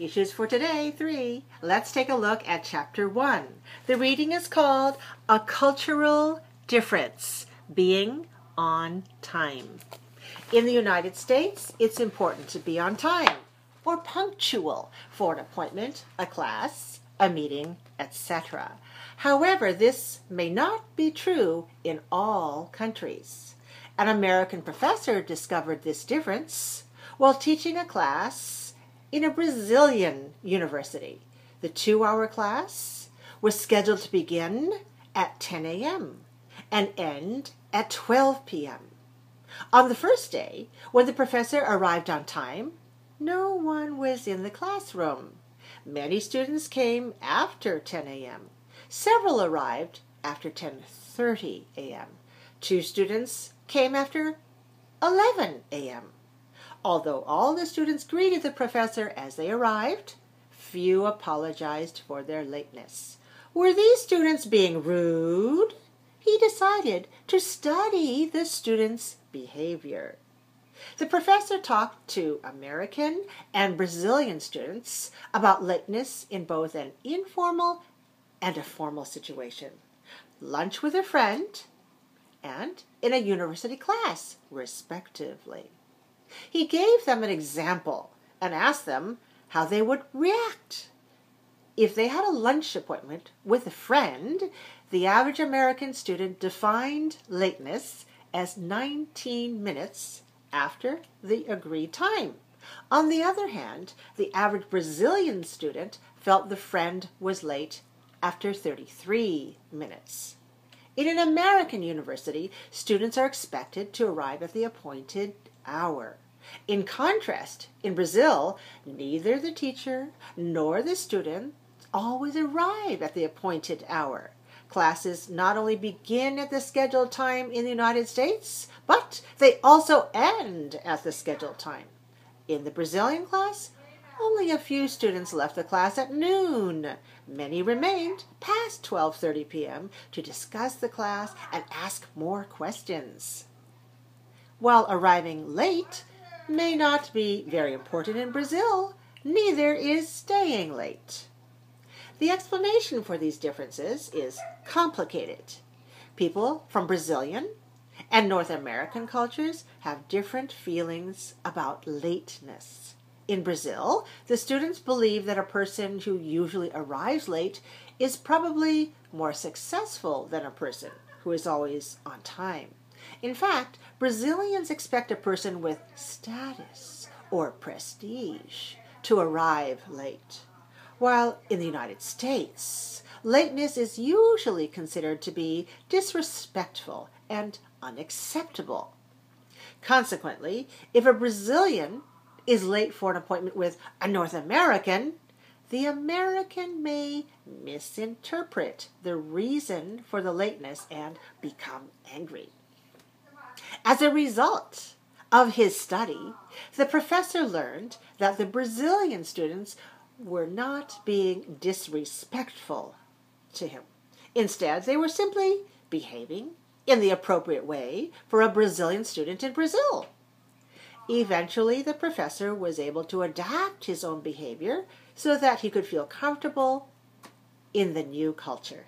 Issues for today, 3. Let's take a look at Chapter 1. The reading is called A Cultural Difference, Being on Time. In the United States, it's important to be on time or punctual for an appointment, a class, a meeting, etc. However, this may not be true in all countries. An American professor discovered this difference while teaching a class in a Brazilian university. The 2-hour class was scheduled to begin at 10 a.m. and end at 12 p.m. On the first day, when the professor arrived on time, no one was in the classroom. Many students came after 10 a.m. Several arrived after 10:30 a.m. 2 students came after 11 a.m. Although all the students greeted the professor as they arrived, few apologized for their lateness. Were these students being rude? He decided to study the students' behavior. The professor talked to American and Brazilian students about lateness in both an informal and a formal situation, lunch with a friend, and in a university class, respectively. He gave them an example and asked them how they would react. If they had a lunch appointment with a friend, the average American student defined lateness as 19 minutes after the agreed time. On the other hand, the average Brazilian student felt the friend was late after 33 minutes. In an American university, students are expected to arrive at the appointed hour. In contrast, in Brazil, neither the teacher nor the student always arrive at the appointed hour. Classes not only begin at the scheduled time in the United States, but they also end at the scheduled time. In the Brazilian class, only a few students left the class at noon. Many remained past 12:30 p.m. to discuss the class and ask more questions. While arriving late may not be very important in Brazil, neither is staying late. The explanation for these differences is complicated. People from Brazilian and North American cultures have different feelings about lateness. In Brazil, the students believe that a person who usually arrives late is probably more successful than a person who is always on time. In fact, Brazilians expect a person with status or prestige to arrive late, while in the United States, lateness is usually considered to be disrespectful and unacceptable. Consequently, if a Brazilian is late for an appointment with a North American, the American may misinterpret the reason for the lateness and become angry. As a result of his study, the professor learned that the Brazilian students were not being disrespectful to him. Instead, they were simply behaving in the appropriate way for a Brazilian student in Brazil. Eventually, the professor was able to adapt his own behavior so that he could feel comfortable in the new culture.